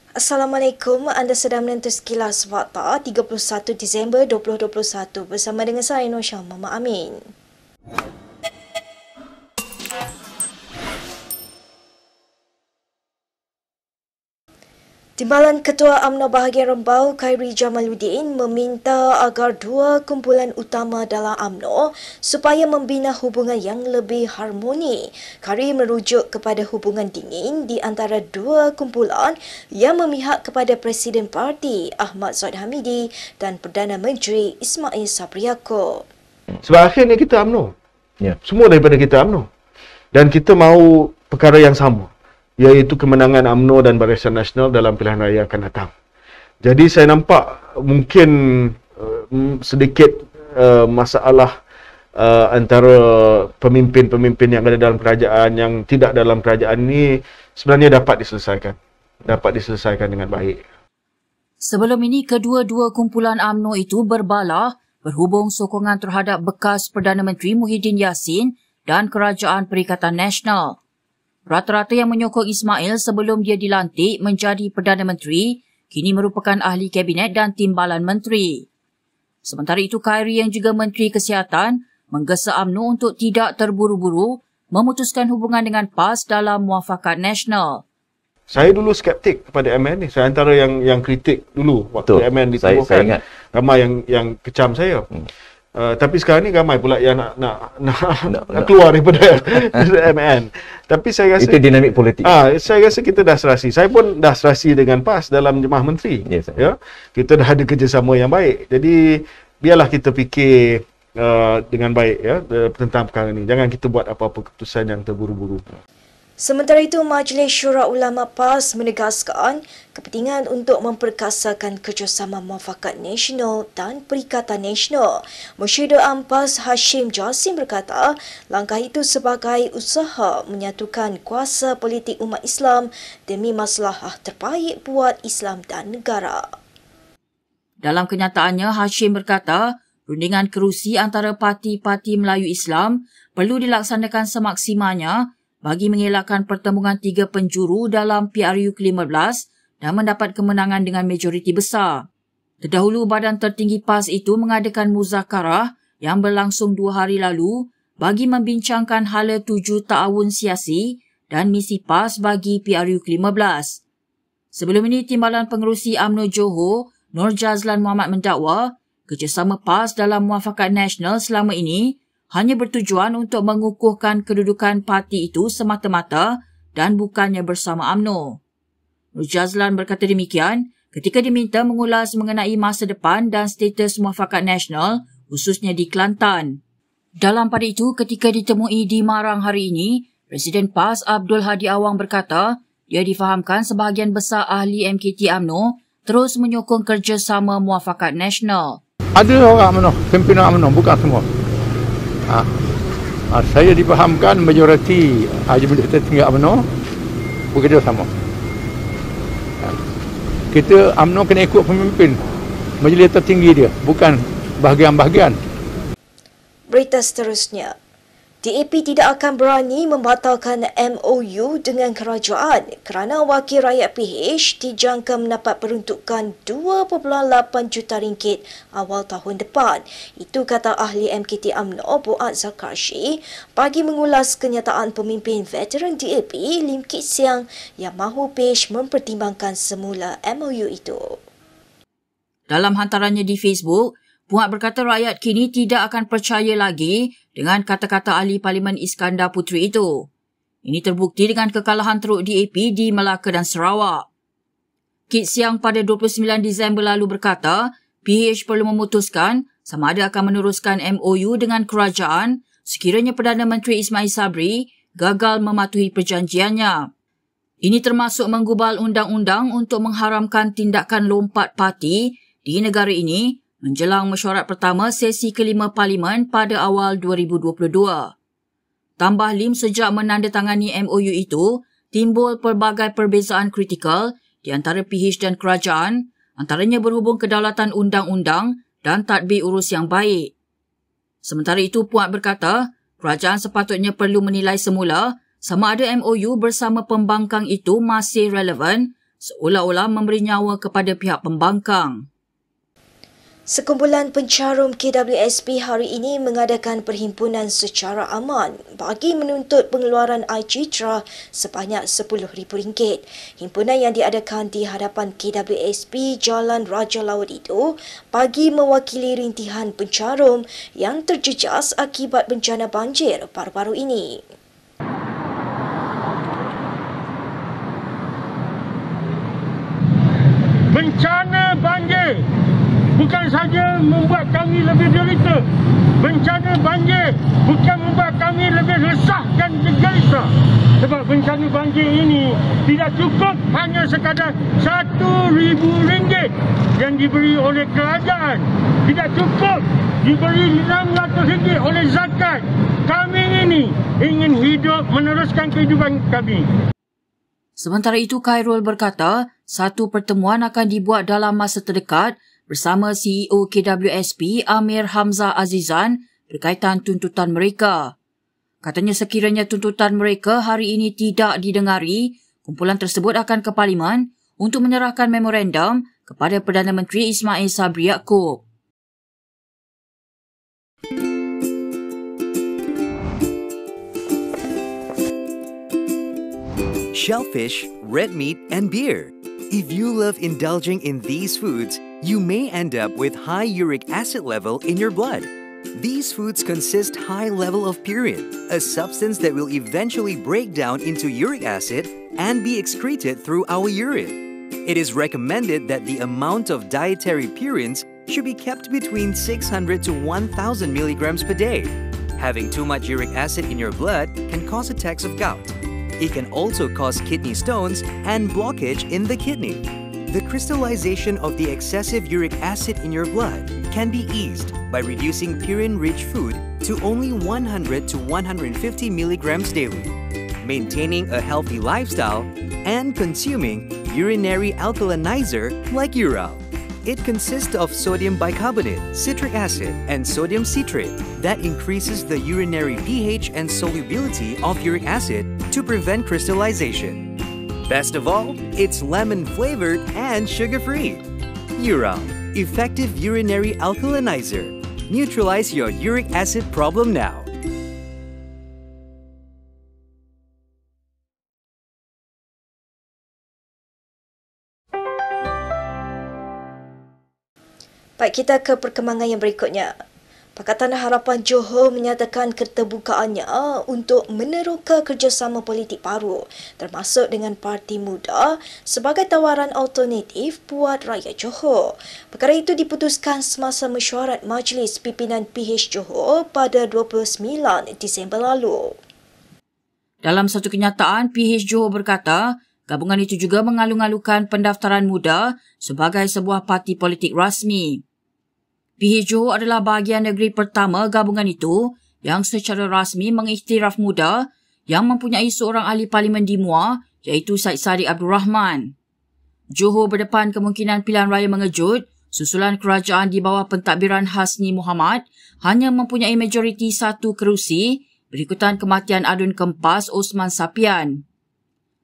Assalamualaikum, anda sedang menonton Sekilas Fakta 31 Disember 2021 bersama dengan saya Nur Syah Mama Amin. Timbalan Ketua UMNO Bahagian Rembau Khairi Jamaluddin meminta agar dua kumpulan utama dalam UMNO supaya membina hubungan yang lebih harmoni. Khairi merujuk kepada hubungan dingin di antara dua kumpulan yang memihak kepada Presiden Parti Ahmad Zahid Hamidi dan Perdana Menteri Ismail Sabri Yaakob. Sebab akhirnya kita UMNO. Semua daripada kita UMNO. Dan kita mahu perkara yang sama, iaitu kemenangan UMNO dan Barisan Nasional dalam pilihan raya akan datang. Jadi saya nampak mungkin sedikit masalah antara pemimpin-pemimpin yang ada dalam kerajaan yang tidak dalam kerajaan ini sebenarnya dapat diselesaikan dengan baik. Sebelum ini, kedua-dua kumpulan UMNO itu berbalah berhubung sokongan terhadap bekas Perdana Menteri Muhyiddin Yassin dan Kerajaan Perikatan Nasional. Rata-rata yang menyokong Ismail sebelum dia dilantik menjadi Perdana Menteri kini merupakan ahli kabinet dan timbalan menteri. Sementara itu, Khairi yang juga Menteri Kesihatan menggesa UMNO untuk tidak terburu-buru memutuskan hubungan dengan PAS dalam muafakat nasional. Saya dulu skeptik kepada MN ni. Saya antara yang kritik dulu waktu MN ditubuhkan. Ramai yang kecam saya. Tapi sekarang ni ramai pula yang nak keluar daripada MN. Tapi saya rasa itu dinamik politik. Saya rasa kita dah serasi. Saya pun dah serasi dengan PAS dalam Jemaah Menteri. Yes, ya. Kita dah ada kerjasama yang baik. Jadi biarlah kita fikir dengan baik ya tentang perkara ni. Jangan kita buat apa-apa keputusan yang terburu-buru. Sementara itu, Majlis Syura Ulama PAS menegaskan kepentingan untuk memperkasakan kerjasama muafakat nasional dan Perikatan Nasional. Musyid PAS Hashim Jasim berkata, langkah itu sebagai usaha menyatukan kuasa politik umat Islam demi maslahah terbaik buat Islam dan negara. Dalam kenyataannya, Hashim berkata, rundingan kerusi antara parti-parti Melayu Islam perlu dilaksanakan semaksimalnya bagi mengelakkan pertembungan tiga penjuru dalam PRU ke-15 dan mendapat kemenangan dengan majoriti besar. Terdahulu, badan tertinggi PAS itu mengadakan muzakarah yang berlangsung 2 hari lalu bagi membincangkan hala 7 ta'awun siasi dan misi PAS bagi PRU ke-15. Sebelum ini, Timbalan Pengerusi UMNO Johor, Nur Jazlan Muhammad mendakwa, kerjasama PAS dalam muafakat nasional selama ini hanya bertujuan untuk mengukuhkan kedudukan parti itu semata-mata dan bukannya bersama UMNO. Nur Jazlan berkata demikian ketika diminta mengulas mengenai masa depan dan status muafakat nasional khususnya di Kelantan. Dalam pada itu, ketika ditemui di Marang hari ini, Presiden PAS Abdul Hadi Awang berkata dia difahamkan sebahagian besar ahli MKT UMNO terus menyokong kerjasama muafakat nasional. Ada orang UMNO, pimpinan UMNO, bukan semua. Saya difahamkan majoriti Majlis Tertinggi UMNO bekerja sama. Kita UMNO kena ikut pemimpin Majlis Tertinggi dia, bukan bahagian-bahagian. Berita seterusnya, DAP tidak akan berani membatalkan MOU dengan kerajaan kerana wakil rakyat PH dijangka mendapat peruntukan 2.8 juta ringgit awal tahun depan. Itu kata ahli MKT UMNO Boat Zakarshi bagi mengulas kenyataan pemimpin veteran DAP Lim Kit Siang yang mahu PH mempertimbangkan semula MOU itu. Dalam hantarannya di Facebook, Puak berkata rakyat kini tidak akan percaya lagi dengan kata-kata ahli Parlimen Iskandar Puteri itu. Ini terbukti dengan kekalahan teruk DAP di Melaka dan Sarawak. Kit Siang pada 29 Disember lalu berkata, PH perlu memutuskan sama ada akan meneruskan MOU dengan kerajaan sekiranya Perdana Menteri Ismail Sabri gagal mematuhi perjanjiannya. Ini termasuk menggubal undang-undang untuk mengharamkan tindakan lompat parti di negara ini menjelang mesyuarat pertama sesi kelima Parlimen pada awal 2022. Tambah Lim, sejak menandatangani MOU itu, timbul pelbagai perbezaan kritikal di antara PH dan kerajaan, antaranya berhubung kedaulatan undang-undang dan tadbir urus yang baik. Sementara itu, Puak berkata, kerajaan sepatutnya perlu menilai semula sama ada MOU bersama pembangkang itu masih relevan seolah-olah memberi nyawa kepada pihak pembangkang. Sekumpulan pencarum KWSP hari ini mengadakan perhimpunan secara aman bagi menuntut pengeluaran air citra sebanyak RM10,000. Himpunan yang diadakan di hadapan KWSP Jalan Raja Laut itu bagi mewakili rintihan pencarum yang terjejas akibat bencana banjir baru-baru ini. Bencana banjir bukan saja membuat kami lebih derita. Bencana banjir bukan membuat kami lebih resah dan gelisah. Sebab bencana banjir ini tidak cukup hanya sekadar RM1,000 yang diberi oleh kerajaan. Tidak cukup diberi RM600 oleh zakat. Kami ini ingin hidup meneruskan kehidupan kami. Sementara itu, Khairul berkata, satu pertemuan akan dibuat dalam masa terdekat bersama CEO KWSP Amir Hamzah Azizan berkaitan tuntutan mereka. Katanya sekiranya tuntutan mereka hari ini tidak didengari, kumpulan tersebut akan ke Parlimen untuk menyerahkan memorandum kepada Perdana Menteri Ismail Sabri Yaakob. Shellfish, red meat, and beer. If you love indulging in these foods, you may end up with high uric acid level in your blood. These foods consist high level of purine, a substance that will eventually break down into uric acid and be excreted through our urine. It is recommended that the amount of dietary purines should be kept between 600 to 1,000 milligrams per day. Having too much uric acid in your blood can cause attacks of gout. It can also cause kidney stones and blockage in the kidney. The crystallization of the excessive uric acid in your blood can be eased by reducing purine-rich food to only 100 to 150 milligrams daily, maintaining a healthy lifestyle, and consuming urinary alkalinizer like Ural. It consists of sodium bicarbonate, citric acid, and sodium citrate that increases the urinary pH and solubility of uric acid to prevent crystallization. Best of all, it's lemon-flavored and sugar-free. Ural, effective urinary alkalinizer. Neutralize your uric acid problem now. Baik, kita ke perkembangan yang berikutnya. Pakatan Harapan Johor menyatakan keterbukaannya untuk meneroka kerjasama politik baru, termasuk dengan Parti Muda sebagai tawaran alternatif buat rakyat Johor. Perkara itu diputuskan semasa mesyuarat Majlis Pimpinan PH Johor pada 29 Disember lalu. Dalam satu kenyataan, PH Johor berkata, gabungan itu juga mengalu-alukan pendaftaran Muda sebagai sebuah parti politik rasmi. PH Johor adalah bahagian negeri pertama gabungan itu yang secara rasmi mengiktiraf Muda yang mempunyai seorang ahli parlimen di MUA iaitu Syed Saddiq Abdul Rahman. Johor berdepan kemungkinan pilihan raya mengejut susulan kerajaan di bawah pentadbiran Hasni Muhammad hanya mempunyai majoriti satu kerusi berikutan kematian adun kempas Osman Sapian.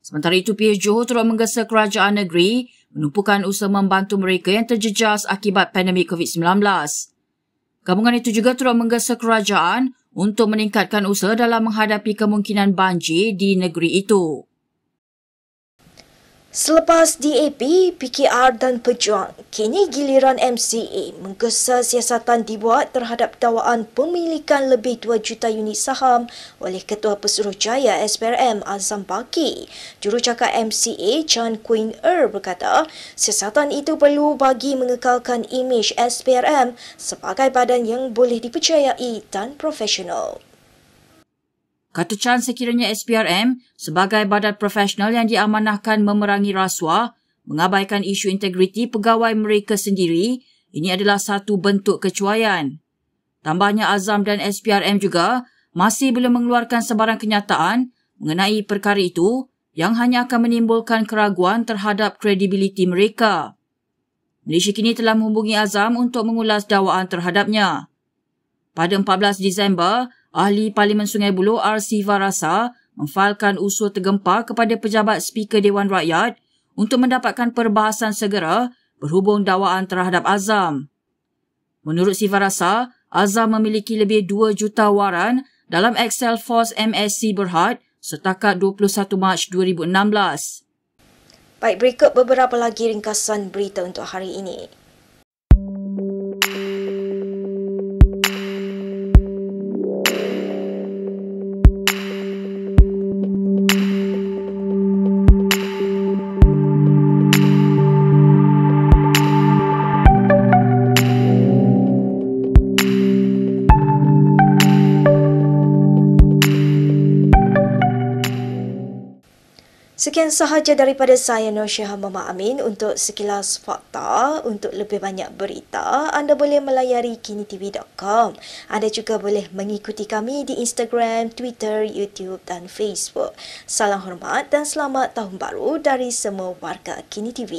Sementara itu, PH Johor turut menggesa kerajaan negeri menumpukan usaha membantu mereka yang terjejas akibat pandemik COVID-19. Gabungan itu juga turut menggesa kerajaan untuk meningkatkan usaha dalam menghadapi kemungkinan banjir di negeri itu. Selepas DAP, PKR dan Pejuang, kini giliran MCA menggesa siasatan dibuat terhadap dakwaan pemilikan lebih 2 juta unit saham oleh Ketua Pesuruhjaya SPRM Azam Baki. Jurucakap MCA Chan Queen berkata, siasatan itu perlu bagi mengekalkan imej SPRM sebagai badan yang boleh dipercayai dan profesional. Kata Chan, sekiranya SPRM sebagai badan profesional yang diamanahkan memerangi rasuah, mengabaikan isu integriti pegawai mereka sendiri, ini adalah satu bentuk kecuaian. Tambahnya, Azam dan SPRM juga masih belum mengeluarkan sebarang kenyataan mengenai perkara itu yang hanya akan menimbulkan keraguan terhadap kredibiliti mereka. Malaysia kini telah menghubungi Azam untuk mengulas dakwaan terhadapnya. Pada 14 Disember, Ahli Parlimen Sungai Buloh R. Siva Rasa memfailkan usul tergempar kepada pejabat Speaker Dewan Rakyat untuk mendapatkan perbahasan segera berhubung dakwaan terhadap Azam. Menurut Sifarasa, Azam memiliki lebih 2 juta waran dalam Excel Force MSC Berhad setakat 21 Mac 2016. Baik, berikut beberapa lagi ringkasan berita untuk hari ini. Sekian sahaja daripada saya, Nur Syah Mama Amin. Untuk sekilas fakta, untuk lebih banyak berita, anda boleh melayari kinitv.com. Anda juga boleh mengikuti kami di Instagram, Twitter, YouTube dan Facebook. Salam hormat dan selamat tahun baru dari semua warga Kini TV.